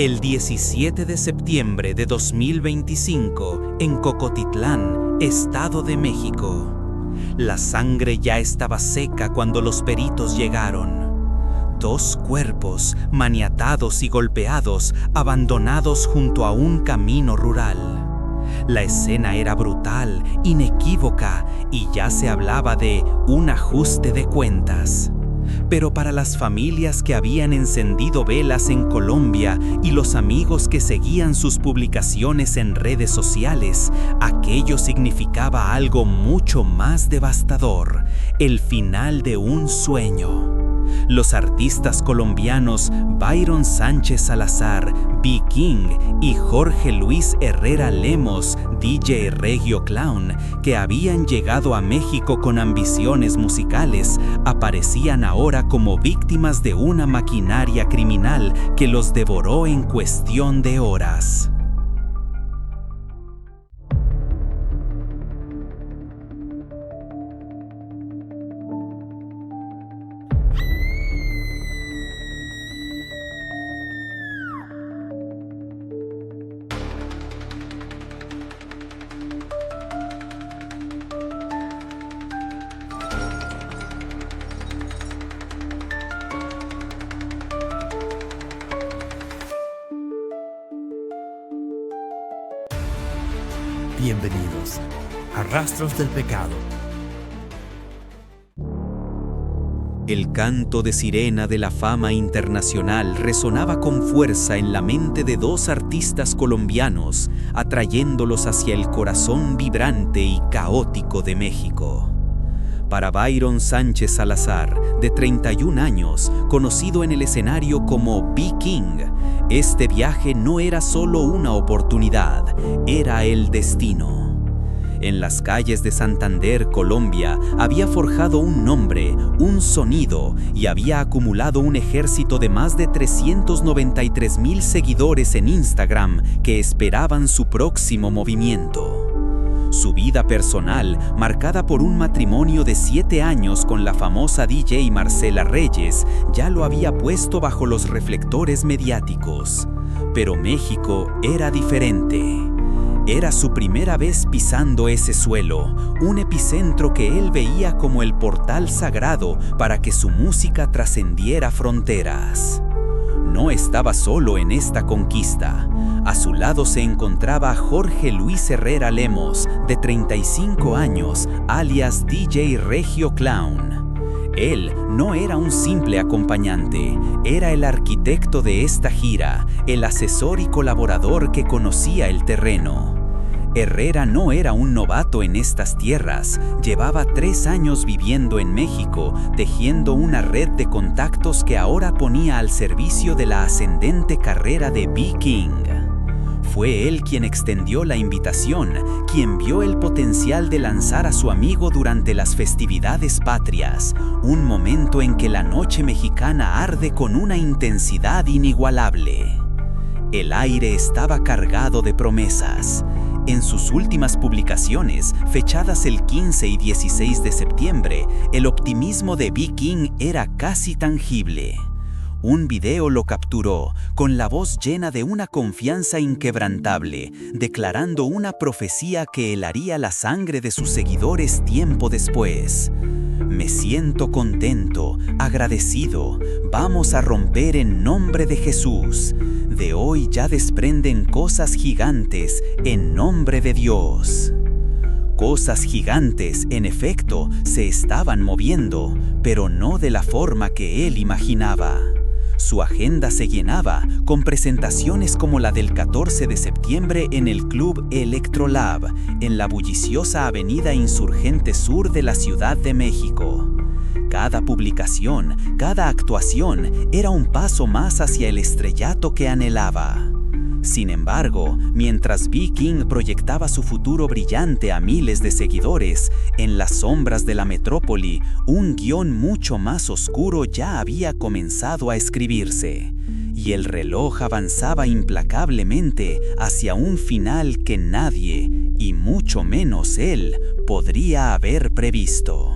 El 17 de septiembre de 2025, en Cocotitlán, Estado de México. La sangre ya estaba seca cuando los peritos llegaron. 2 cuerpos, maniatados y golpeados, abandonados junto a un camino rural. La escena era brutal, inequívoca, y ya se hablaba de un ajuste de cuentas. Pero para las familias que habían encendido velas en Colombia y los amigos que seguían sus publicaciones en redes sociales, aquello significaba algo mucho más devastador: el final de un sueño. Los artistas colombianos Byron Sánchez Salazar, B. King, y Jorge Luis Herrera Lemos, DJ Regio Clown, que habían llegado a México con ambiciones musicales, aparecían ahora como víctimas de una maquinaria criminal que los devoró en cuestión de horas. Bienvenidos a Rastros del Pecado. El canto de sirena de la fama internacional resonaba con fuerza en la mente de 2 artistas colombianos, atrayéndolos hacia el corazón vibrante y caótico de México. Para Byron Sánchez Salazar, de 31 años, conocido en el escenario como B. King, este viaje no era solo una oportunidad, era el destino. En las calles de Santander, Colombia, había forjado un nombre, un sonido, y había acumulado un ejército de más de 393,000 seguidores en Instagram que esperaban su próximo movimiento. Su vida personal, marcada por un matrimonio de 7 años con la famosa DJ Marcela Reyes, ya lo había puesto bajo los reflectores mediáticos. Pero México era diferente. Era su primera vez pisando ese suelo, un epicentro que él veía como el portal sagrado para que su música trascendiera fronteras. No estaba solo en esta conquista. A su lado se encontraba Jorge Luis Herrera Lemos, de 35 años, alias DJ Regio Clown. Él no era un simple acompañante, era el arquitecto de esta gira, el asesor y colaborador que conocía el terreno. Herrera no era un novato en estas tierras, llevaba 3 años viviendo en México, tejiendo una red de contactos que ahora ponía al servicio de la ascendente carrera de B. King. Fue él quien extendió la invitación, quien vio el potencial de lanzar a su amigo durante las festividades patrias, un momento en que la noche mexicana arde con una intensidad inigualable. El aire estaba cargado de promesas. En sus últimas publicaciones, fechadas el 15 y 16 de septiembre, el optimismo de B. King era casi tangible. Un video lo capturó, con la voz llena de una confianza inquebrantable, declarando una profecía que helaría la sangre de sus seguidores tiempo después. Me siento contento, agradecido, vamos a romper en nombre de Jesús. De hoy ya desprenden cosas gigantes en nombre de Dios. Cosas gigantes, en efecto, se estaban moviendo, pero no de la forma que él imaginaba. Su agenda se llenaba con presentaciones como la del 14 de septiembre en el Club Electrolab, en la bulliciosa avenida Insurgente Sur de la Ciudad de México. Cada publicación, cada actuación era un paso más hacia el estrellato que anhelaba. Sin embargo, mientras B. King proyectaba su futuro brillante a miles de seguidores, en las sombras de la metrópoli, un guión mucho más oscuro ya había comenzado a escribirse, y el reloj avanzaba implacablemente hacia un final que nadie, y mucho menos él, podría haber previsto.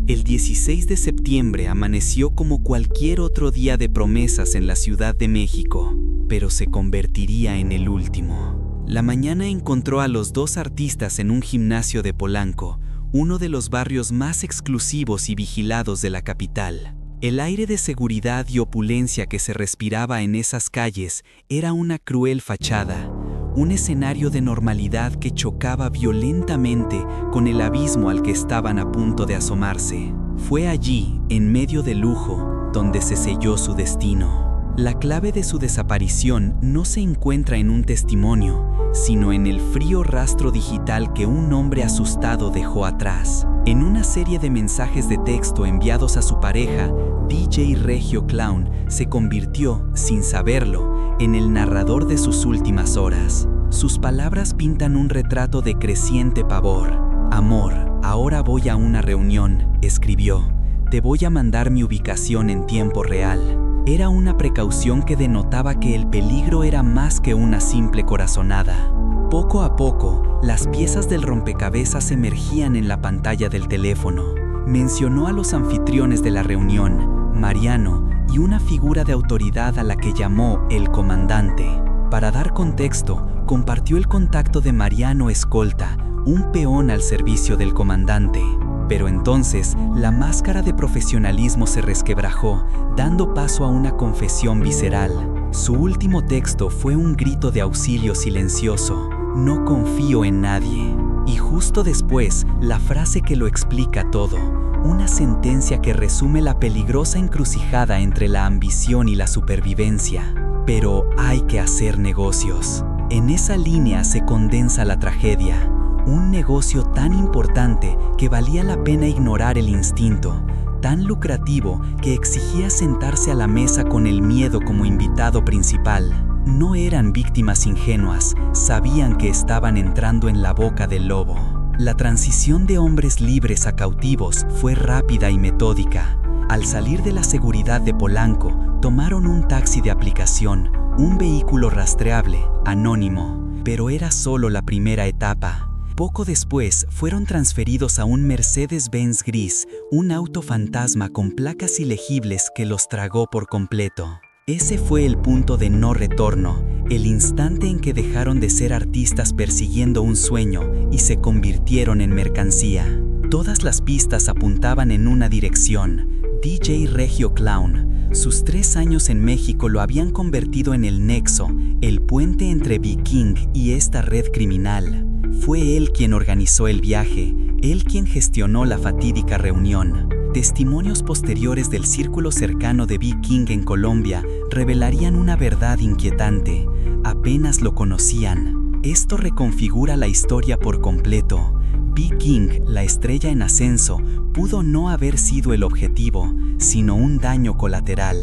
El 16 de septiembre amaneció como cualquier otro día de promesas en la Ciudad de México, pero se convertiría en el último. La mañana encontró a los dos artistas en un gimnasio de Polanco, uno de los barrios más exclusivos y vigilados de la capital. El aire de seguridad y opulencia que se respiraba en esas calles era una cruel fachada, un escenario de normalidad que chocaba violentamente con el abismo al que estaban a punto de asomarse. Fue allí, en medio del lujo, donde se selló su destino. La clave de su desaparición no se encuentra en un testimonio, sino en el frío rastro digital que un hombre asustado dejó atrás. En una serie de mensajes de texto enviados a su pareja, DJ Regio Clown se convirtió, sin saberlo, en el narrador de sus últimas horas. Sus palabras pintan un retrato de creciente pavor. Amor, ahora voy a una reunión, escribió. Te voy a mandar mi ubicación en tiempo real. Era una precaución que denotaba que el peligro era más que una simple corazonada. Poco a poco, las piezas del rompecabezas emergían en la pantalla del teléfono. Mencionó a los anfitriones de la reunión, Mariano, y una figura de autoridad a la que llamó el comandante. Para dar contexto, compartió el contacto de Mariano Escolta, un peón al servicio del comandante. Pero entonces, la máscara de profesionalismo se resquebrajó, dando paso a una confesión visceral. Su último texto fue un grito de auxilio silencioso: no confío en nadie. Y justo después, la frase que lo explica todo, una sentencia que resume la peligrosa encrucijada entre la ambición y la supervivencia. Pero hay que hacer negocios. En esa línea se condensa la tragedia. Un negocio tan importante que valía la pena ignorar el instinto, tan lucrativo que exigía sentarse a la mesa con el miedo como invitado principal. No eran víctimas ingenuas, sabían que estaban entrando en la boca del lobo. La transición de hombres libres a cautivos fue rápida y metódica. Al salir de la seguridad de Polanco, tomaron un taxi de aplicación, un vehículo rastreable, anónimo. Pero era solo la primera etapa. Poco después, fueron transferidos a un Mercedes-Benz gris, un auto fantasma con placas ilegibles que los tragó por completo. Ese fue el punto de no retorno, el instante en que dejaron de ser artistas persiguiendo un sueño y se convirtieron en mercancía. Todas las pistas apuntaban en una dirección: DJ Regio Clown. Sus 3 años en México lo habían convertido en el nexo, el puente entre Viking y esta red criminal. Fue él quien organizó el viaje, él quien gestionó la fatídica reunión. Testimonios posteriores del círculo cercano de Viking en Colombia revelarían una verdad inquietante. Apenas lo conocían. Esto reconfigura la historia por completo. Viking, la estrella en ascenso, pudo no haber sido el objetivo, sino un daño colateral.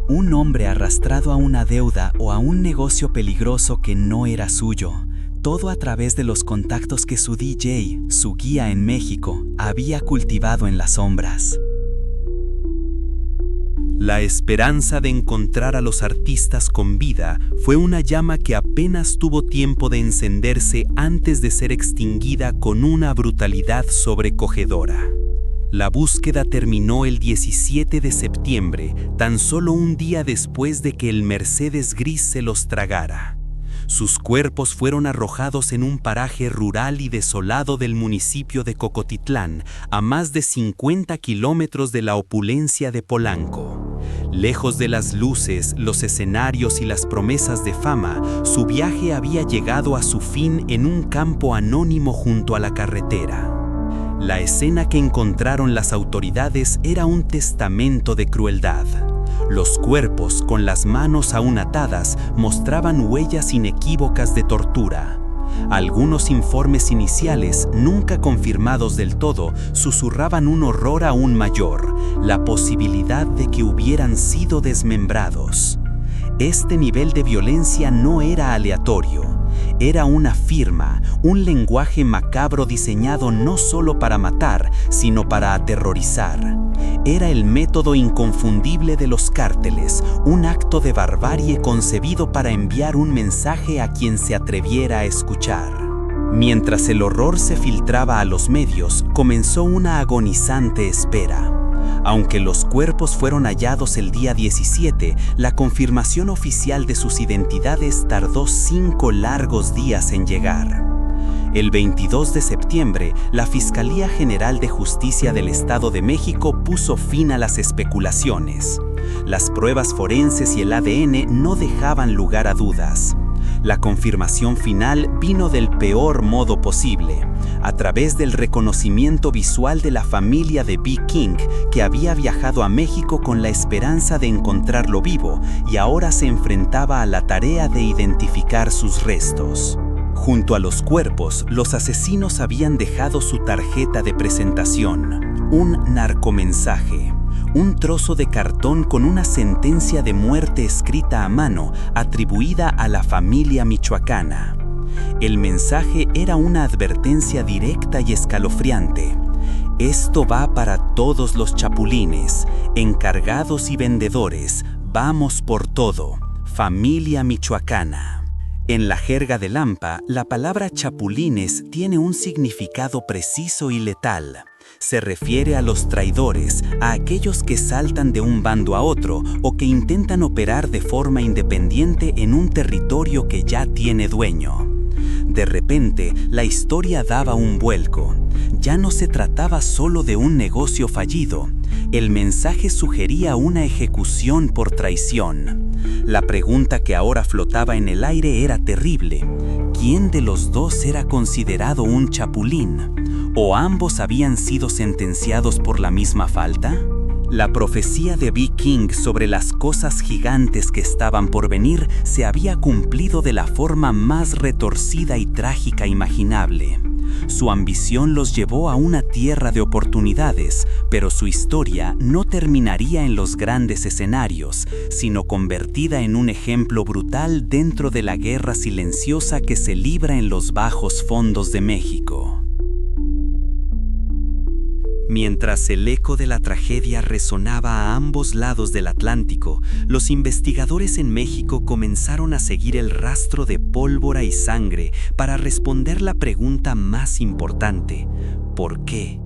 Un hombre arrastrado a una deuda o a un negocio peligroso que no era suyo. Todo a través de los contactos que su DJ, su guía en México, había cultivado en las sombras. La esperanza de encontrar a los artistas con vida fue una llama que apenas tuvo tiempo de encenderse antes de ser extinguida con una brutalidad sobrecogedora. La búsqueda terminó el 17 de septiembre, tan solo un día después de que el Mercedes gris se los tragara. Sus cuerpos fueron arrojados en un paraje rural y desolado del municipio de Cocotitlán, a más de 50 kilómetros de la opulencia de Polanco. Lejos de las luces, los escenarios y las promesas de fama, su viaje había llegado a su fin en un campo anónimo junto a la carretera. La escena que encontraron las autoridades era un testamento de crueldad. Los cuerpos, con las manos aún atadas, mostraban huellas inequívocas de tortura. Algunos informes iniciales, nunca confirmados del todo, susurraban un horror aún mayor, la posibilidad de que hubieran sido desmembrados. Este nivel de violencia no era aleatorio. Era una firma, un lenguaje macabro diseñado no solo para matar, sino para aterrorizar. Era el método inconfundible de los cárteles, un acto de barbarie concebido para enviar un mensaje a quien se atreviera a escuchar. Mientras el horror se filtraba a los medios, comenzó una agonizante espera. Aunque los cuerpos fueron hallados el día 17, la confirmación oficial de sus identidades tardó 5 largos días en llegar. El 22 de septiembre, la Fiscalía General de Justicia del Estado de México puso fin a las especulaciones. Las pruebas forenses y el ADN no dejaban lugar a dudas. La confirmación final vino del peor modo posible, a través del reconocimiento visual de la familia de B. King, que había viajado a México con la esperanza de encontrarlo vivo y ahora se enfrentaba a la tarea de identificar sus restos. Junto a los cuerpos, los asesinos habían dejado su tarjeta de presentación, un narcomensaje. Un trozo de cartón con una sentencia de muerte escrita a mano atribuida a la familia michoacana. El mensaje era una advertencia directa y escalofriante. Esto va para todos los chapulines, encargados y vendedores, vamos por todo, familia michoacana. En la jerga de Lampa, la palabra chapulines tiene un significado preciso y letal. Se refiere a los traidores, a aquellos que saltan de un bando a otro o que intentan operar de forma independiente en un territorio que ya tiene dueño. De repente, la historia daba un vuelco. Ya no se trataba solo de un negocio fallido. El mensaje sugería una ejecución por traición. La pregunta que ahora flotaba en el aire era terrible. ¿Quién de los dos era considerado un chapulín? ¿O ambos habían sido sentenciados por la misma falta? La profecía de B. King sobre las cosas gigantes que estaban por venir se había cumplido de la forma más retorcida y trágica imaginable. Su ambición los llevó a una tierra de oportunidades, pero su historia no terminaría en los grandes escenarios, sino convertida en un ejemplo brutal dentro de la guerra silenciosa que se libra en los bajos fondos de México. Mientras el eco de la tragedia resonaba a ambos lados del Atlántico, los investigadores en México comenzaron a seguir el rastro de pólvora y sangre para responder la pregunta más importante: ¿por qué?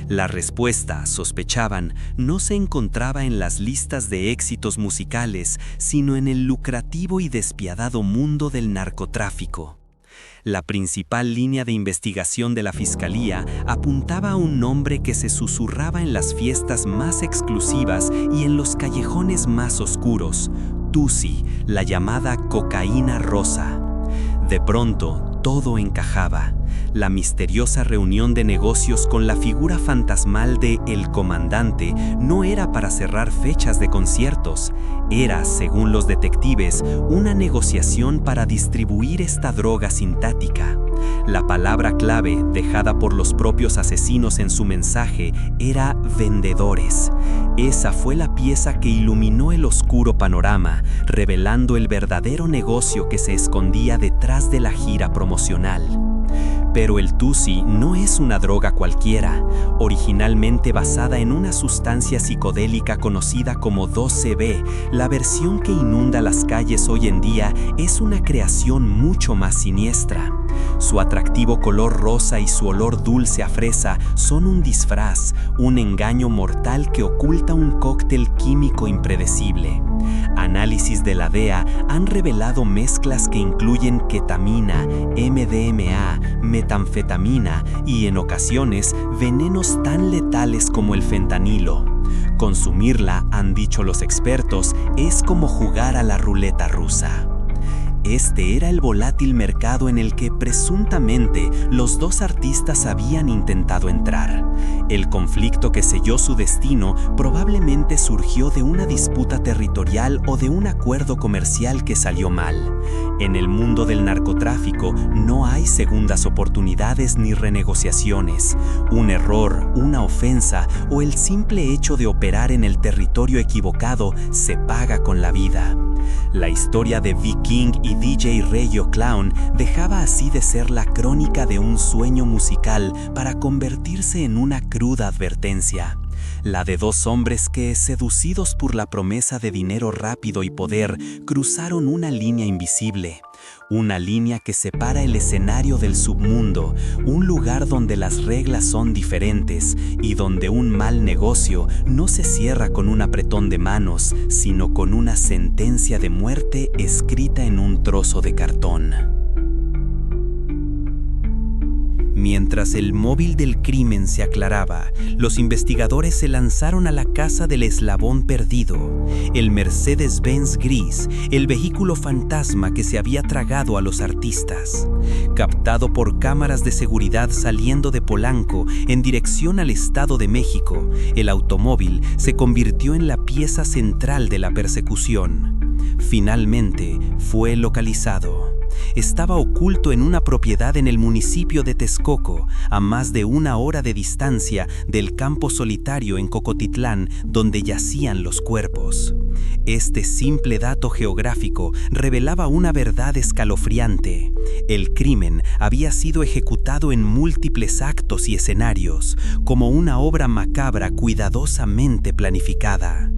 La respuesta, sospechaban, no se encontraba en las listas de éxitos musicales, sino en el lucrativo y despiadado mundo del narcotráfico. La principal línea de investigación de la Fiscalía apuntaba a un nombre que se susurraba en las fiestas más exclusivas y en los callejones más oscuros: Tusi, la llamada cocaína rosa. De pronto, todo encajaba. La misteriosa reunión de negocios con la figura fantasmal de El Comandante no era para cerrar fechas de conciertos. Era, según los detectives, una negociación para distribuir esta droga sintética. La palabra clave, dejada por los propios asesinos en su mensaje, era vendedores. Esa fue la pieza que iluminó el oscuro panorama, revelando el verdadero negocio que se escondía detrás de la gira promocional. Pero el Tusi no es una droga cualquiera. Originalmente basada en una sustancia psicodélica conocida como 2CB, la versión que inunda las calles hoy en día es una creación mucho más siniestra. Su atractivo color rosa y su olor dulce a fresa son un disfraz, un engaño mortal que oculta un cóctel químico impredecible. Análisis de la DEA han revelado mezclas que incluyen ketamina, MDMA, metanfetamina y, en ocasiones, venenos tan letales como el fentanilo. Consumirla, han dicho los expertos, es como jugar a la ruleta rusa. Este era el volátil mercado en el que presuntamente los dos artistas habían intentado entrar. El conflicto que selló su destino probablemente surgió de una disputa territorial o de un acuerdo comercial que salió mal. En el mundo del narcotráfico no hay segundas oportunidades ni renegociaciones. Un error, una ofensa o el simple hecho de operar en el territorio equivocado se paga con la vida. La historia de B. King y DJ Rayo Clown dejaba así de ser la crónica de un sueño musical para convertirse en una cruda advertencia. La de dos hombres que, seducidos por la promesa de dinero rápido y poder, cruzaron una línea invisible. Una línea que separa el escenario del submundo, un lugar donde las reglas son diferentes y donde un mal negocio no se cierra con un apretón de manos, sino con una sentencia de muerte escrita en un trozo de cartón. Mientras el móvil del crimen se aclaraba, los investigadores se lanzaron a la casa del eslabón perdido, el Mercedes-Benz gris, el vehículo fantasma que se había tragado a los artistas. Captado por cámaras de seguridad saliendo de Polanco en dirección al Estado de México, el automóvil se convirtió en la pieza central de la persecución. Finalmente, fue localizado. Estaba oculto en una propiedad en el municipio de Texcoco, a más de 1 hora de distancia del campo solitario en Cocotitlán, donde yacían los cuerpos. Este simple dato geográfico revelaba una verdad escalofriante. El crimen había sido ejecutado en múltiples actos y escenarios, como una obra macabra cuidadosamente planificada.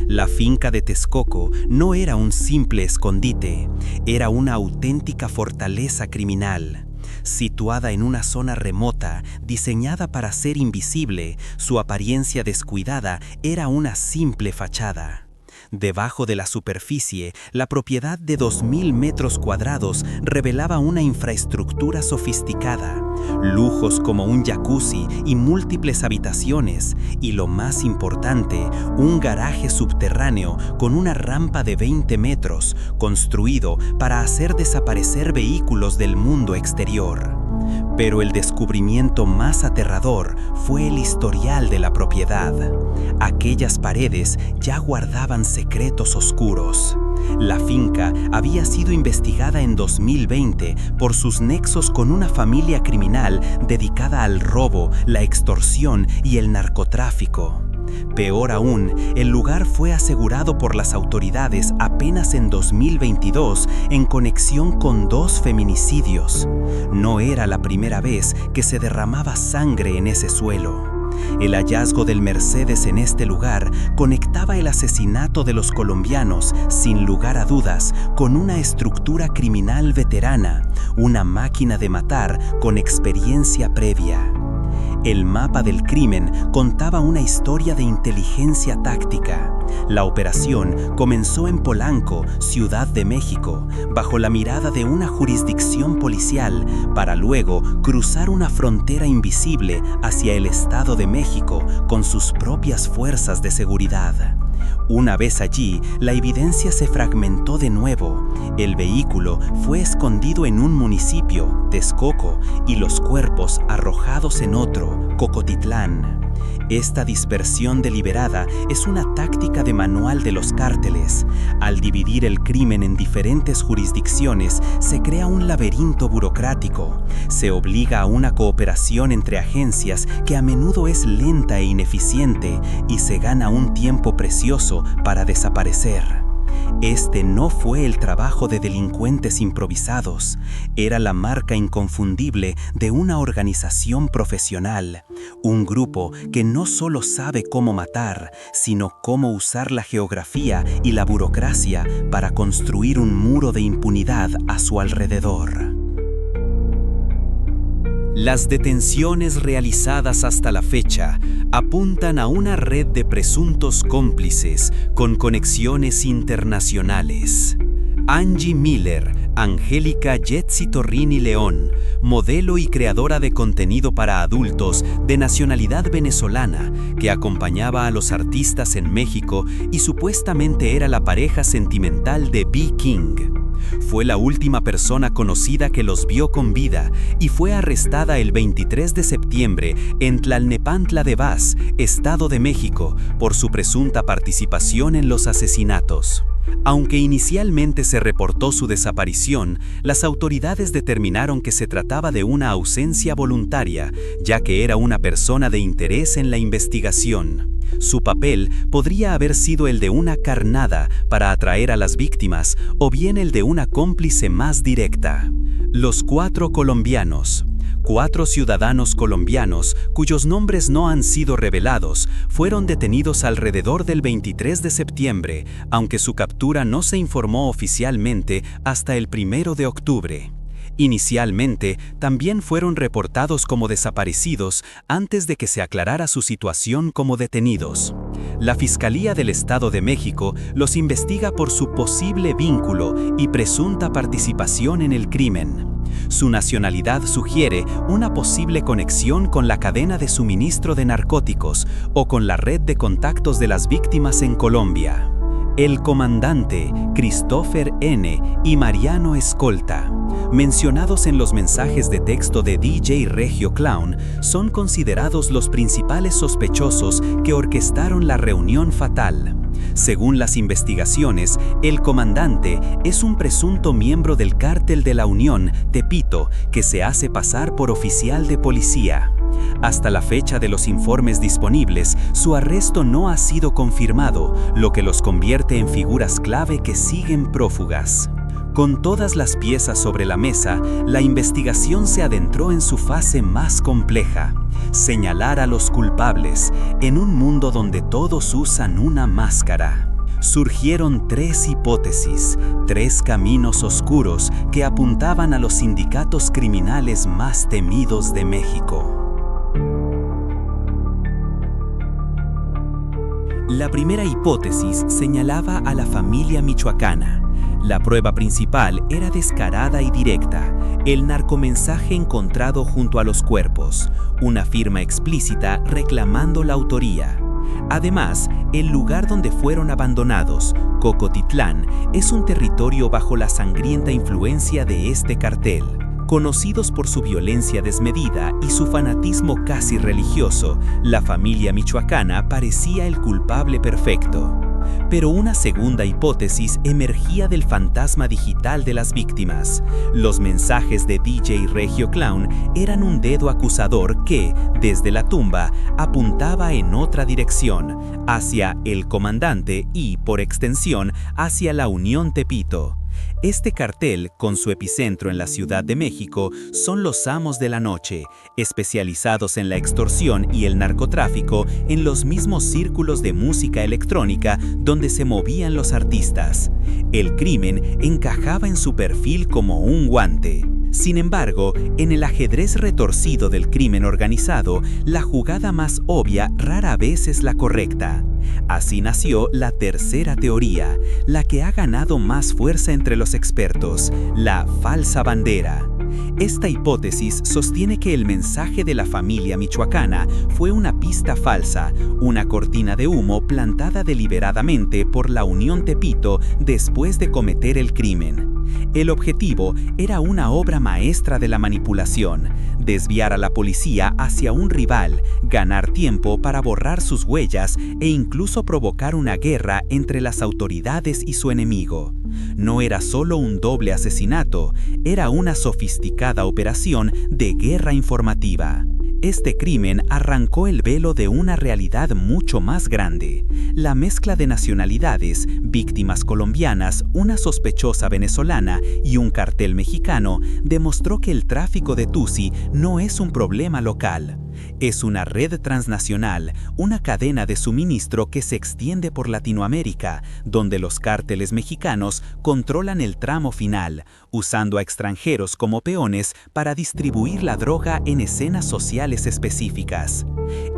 La finca de Texcoco no era un simple escondite, era una auténtica fortaleza criminal. Situada en una zona remota, diseñada para ser invisible, su apariencia descuidada era una simple fachada. Debajo de la superficie, la propiedad de 2.000 metros cuadrados revelaba una infraestructura sofisticada, lujos como un jacuzzi y múltiples habitaciones, y lo más importante, un garaje subterráneo con una rampa de 20 metros, construido para hacer desaparecer vehículos del mundo exterior. Pero el descubrimiento más aterrador fue el historial de la propiedad. Aquellas paredes ya guardaban secretos oscuros. La finca había sido investigada en 2020 por sus nexos con una familia criminal dedicada al robo, la extorsión y el narcotráfico. Peor aún, el lugar fue asegurado por las autoridades apenas en 2022 en conexión con 2 feminicidios. No era la primera vez que se derramaba sangre en ese suelo. El hallazgo del Mercedes en este lugar conectaba el asesinato de los colombianos, sin lugar a dudas, con una estructura criminal veterana, una máquina de matar con experiencia previa. El mapa del crimen contaba una historia de inteligencia táctica. La operación comenzó en Polanco, Ciudad de México, bajo la mirada de una jurisdicción policial, para luego cruzar una frontera invisible hacia el Estado de México con sus propias fuerzas de seguridad. Una vez allí, la evidencia se fragmentó de nuevo. El vehículo fue escondido en un municipio, Texcoco, y los cuerpos arrojados en otro, Cocotitlán. Esta dispersión deliberada es una táctica de manual de los cárteles. Al dividir el crimen en diferentes jurisdicciones, se crea un laberinto burocrático. Se obliga a una cooperación entre agencias que a menudo es lenta e ineficiente, y se gana un tiempo precioso para desaparecer. Este no fue el trabajo de delincuentes improvisados, era la marca inconfundible de una organización profesional, un grupo que no solo sabe cómo matar, sino cómo usar la geografía y la burocracia para construir un muro de impunidad a su alrededor. Las detenciones realizadas hasta la fecha apuntan a una red de presuntos cómplices con conexiones internacionales. Angie Miller, Angélica Jetsi Torrini León, modelo y creadora de contenido para adultos de nacionalidad venezolana, que acompañaba a los artistas en México y supuestamente era la pareja sentimental de B. King. Fue la última persona conocida que los vio con vida y fue arrestada el 23 de septiembre en Tlalnepantla de Vaz, Estado de México, por su presunta participación en los asesinatos. Aunque inicialmente se reportó su desaparición, las autoridades determinaron que se trataba de una ausencia voluntaria, ya que era una persona de interés en la investigación. Su papel podría haber sido el de una carnada para atraer a las víctimas o bien el de una cómplice más directa. Los 4 colombianos. 4 ciudadanos colombianos, cuyos nombres no han sido revelados, fueron detenidos alrededor del 23 de septiembre, aunque su captura no se informó oficialmente hasta el 1 de octubre. Inicialmente, también fueron reportados como desaparecidos antes de que se aclarara su situación como detenidos. La Fiscalía del Estado de México los investiga por su posible vínculo y presunta participación en el crimen. Su nacionalidad sugiere una posible conexión con la cadena de suministro de narcóticos o con la red de contactos de las víctimas en Colombia. El comandante Christopher N. y Mariano Escolta, mencionados en los mensajes de texto de DJ Regio Clown, son considerados los principales sospechosos que orquestaron la reunión fatal. Según las investigaciones, el comandante es un presunto miembro del Cártel de la Unión, Tepito, que se hace pasar por oficial de policía. Hasta la fecha de los informes disponibles, su arresto no ha sido confirmado, lo que los convierte en figuras clave que siguen prófugas. Con todas las piezas sobre la mesa, la investigación se adentró en su fase más compleja: señalar a los culpables en un mundo donde todos usan una máscara. Surgieron 3 hipótesis, 3 caminos oscuros que apuntaban a los sindicatos criminales más temidos de México. La primera hipótesis señalaba a la familia michoacana. La prueba principal era descarada y directa: el narcomensaje encontrado junto a los cuerpos, una firma explícita reclamando la autoría. Además, el lugar donde fueron abandonados, Cocotitlán, es un territorio bajo la sangrienta influencia de este cartel. Conocidos por su violencia desmedida y su fanatismo casi religioso, la familia michoacana parecía el culpable perfecto. Pero una segunda hipótesis emergía del fantasma digital de las víctimas. Los mensajes de DJ Regio Clown eran un dedo acusador que, desde la tumba, apuntaba en otra dirección, hacia el comandante y, por extensión, hacia la Unión Tepito. Este cartel, con su epicentro en la Ciudad de México, son los amos de la noche, especializados en la extorsión y el narcotráfico en los mismos círculos de música electrónica donde se movían los artistas. El crimen encajaba en su perfil como un guante. Sin embargo, en el ajedrez retorcido del crimen organizado, la jugada más obvia rara vez es la correcta. Así nació la tercera teoría, la que ha ganado más fuerza entre los expertos: la falsa bandera. Esta hipótesis sostiene que el mensaje de la familia michoacana fue una pista falsa, una cortina de humo plantada deliberadamente por la Unión Tepito después de cometer el crimen. El objetivo era una obra maestra de la manipulación: desviar a la policía hacia un rival, ganar tiempo para borrar sus huellas e incluso provocar una guerra entre las autoridades y su enemigo. No era solo un doble asesinato, era una sofisticada operación de guerra informativa. Este crimen arrancó el velo de una realidad mucho más grande. La mezcla de nacionalidades, víctimas colombianas, una sospechosa venezolana y un cartel mexicano, demostró que el tráfico de Tusi no es un problema local. Es una red transnacional, una cadena de suministro que se extiende por Latinoamérica, donde los cárteles mexicanos controlan el tramo final, usando a extranjeros como peones para distribuir la droga en escenas sociales específicas.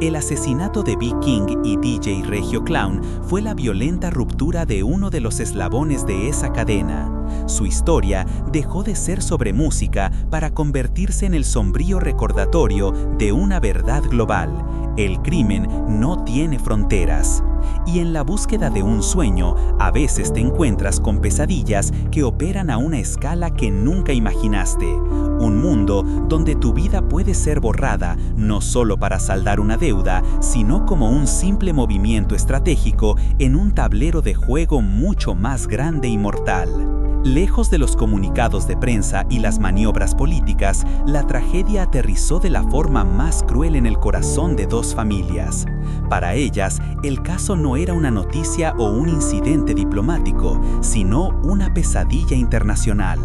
El asesinato de B. King y DJ Regio Clown fue la violenta ruptura de uno de los eslabones de esa cadena. Su historia dejó de ser sobre música para convertirse en el sombrío recordatorio de una verdad global: el crimen no tiene fronteras. Y en la búsqueda de un sueño, a veces te encuentras con pesadillas que operan a una escala que nunca imaginaste. Un mundo donde tu vida puede ser borrada, no solo para saldar una deuda, sino como un simple movimiento estratégico en un tablero de juego mucho más grande y mortal. Lejos de los comunicados de prensa y las maniobras políticas, la tragedia aterrizó de la forma más cruel en el corazón de 2 familias. Para ellas, el caso no era una noticia o un incidente diplomático, sino una pesadilla internacional.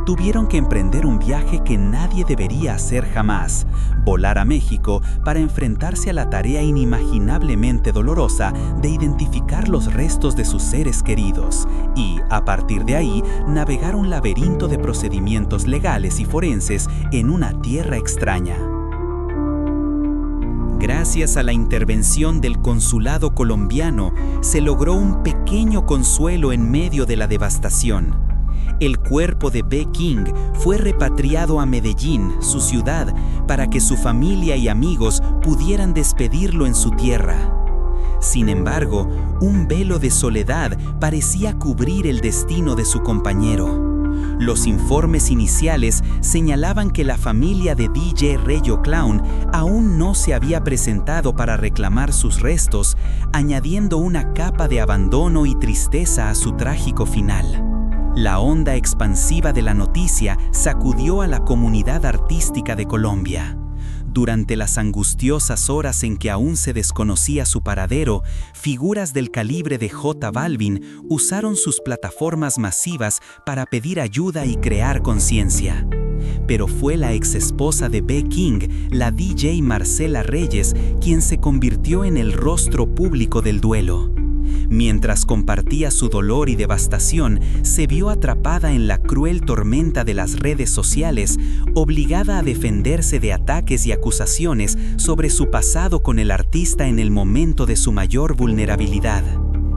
Tuvieron que emprender un viaje que nadie debería hacer jamás, volar a México para enfrentarse a la tarea inimaginablemente dolorosa de identificar los restos de sus seres queridos y, a partir de ahí, navegar un laberinto de procedimientos legales y forenses en una tierra extraña. Gracias a la intervención del consulado colombiano, se logró un pequeño consuelo en medio de la devastación. El cuerpo de B. King fue repatriado a Medellín, su ciudad, para que su familia y amigos pudieran despedirlo en su tierra. Sin embargo, un velo de soledad parecía cubrir el destino de su compañero. Los informes iniciales señalaban que la familia de DJ Reyo Clown aún no se había presentado para reclamar sus restos, añadiendo una capa de abandono y tristeza a su trágico final. La onda expansiva de la noticia sacudió a la comunidad artística de Colombia. Durante las angustiosas horas en que aún se desconocía su paradero, figuras del calibre de J Balvin usaron sus plataformas masivas para pedir ayuda y crear conciencia. Pero fue la exesposa de B. King, la DJ Marcela Reyes, quien se convirtió en el rostro público del duelo. Mientras compartía su dolor y devastación, se vio atrapada en la cruel tormenta de las redes sociales, obligada a defenderse de ataques y acusaciones sobre su pasado con el artista en el momento de su mayor vulnerabilidad.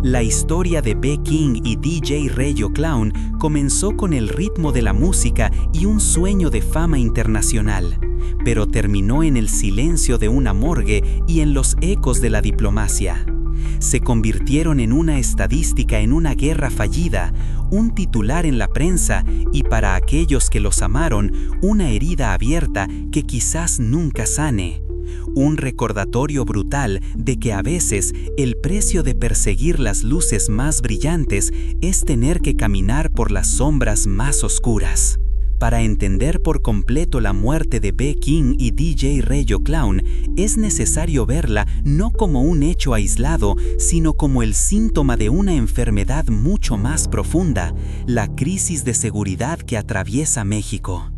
La historia de B. King y DJ Reyo Clown comenzó con el ritmo de la música y un sueño de fama internacional, pero terminó en el silencio de una morgue y en los ecos de la diplomacia. Se convirtieron en una estadística en una guerra fallida, un titular en la prensa y, para aquellos que los amaron, una herida abierta que quizás nunca sane. Un recordatorio brutal de que a veces el precio de perseguir las luces más brillantes es tener que caminar por las sombras más oscuras. Para entender por completo la muerte de B. King y DJ Reyo Clown, es necesario verla no como un hecho aislado, sino como el síntoma de una enfermedad mucho más profunda, la crisis de seguridad que atraviesa México.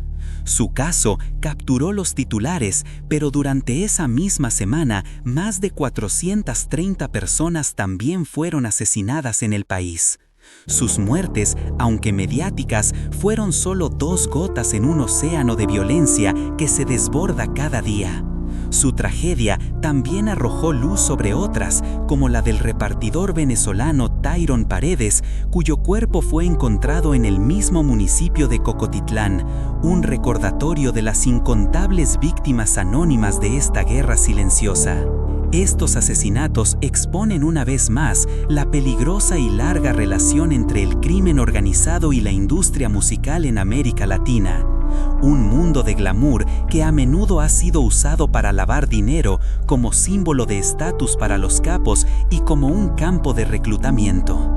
Su caso capturó los titulares, pero durante esa misma semana, más de 430 personas también fueron asesinadas en el país. Sus muertes, aunque mediáticas, fueron solo 2 gotas en un océano de violencia que se desborda cada día. Su tragedia también arrojó luz sobre otras, como la del repartidor venezolano Tyron Paredes, cuyo cuerpo fue encontrado en el mismo municipio de Cocotitlán, un recordatorio de las incontables víctimas anónimas de esta guerra silenciosa. Estos asesinatos exponen una vez más la peligrosa y larga relación entre el crimen organizado y la industria musical en América Latina. Un mundo de glamour que a menudo ha sido usado para lavar dinero, como símbolo de estatus para los capos y como un campo de reclutamiento.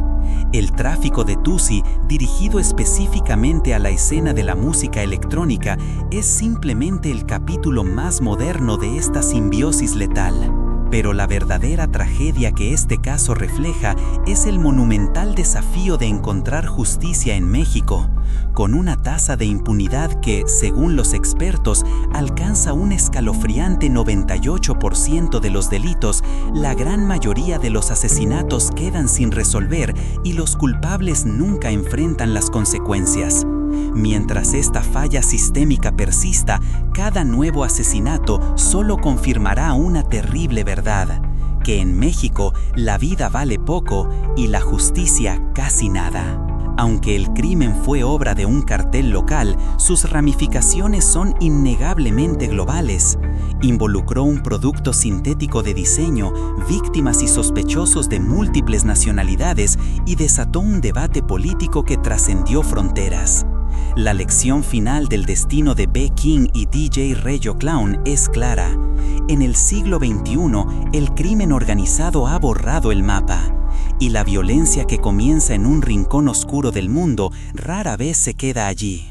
El tráfico de Tusi, dirigido específicamente a la escena de la música electrónica, es simplemente el capítulo más moderno de esta simbiosis letal. Pero la verdadera tragedia que este caso refleja es el monumental desafío de encontrar justicia en México, con una tasa de impunidad que, según los expertos, alcanza un escalofriante 98% de los delitos. La gran mayoría de los asesinatos quedan sin resolver y los culpables nunca enfrentan las consecuencias. Mientras esta falla sistémica persista, cada nuevo asesinato solo confirmará una terrible verdad: que en México la vida vale poco y la justicia casi nada. Aunque el crimen fue obra de un cartel local, sus ramificaciones son innegablemente globales. Involucró un producto sintético de diseño, víctimas y sospechosos de múltiples nacionalidades y desató un debate político que trascendió fronteras. La lección final del destino de B. King y DJ Reyo Clown es clara. En el siglo XXI, el crimen organizado ha borrado el mapa, y la violencia que comienza en un rincón oscuro del mundo rara vez se queda allí.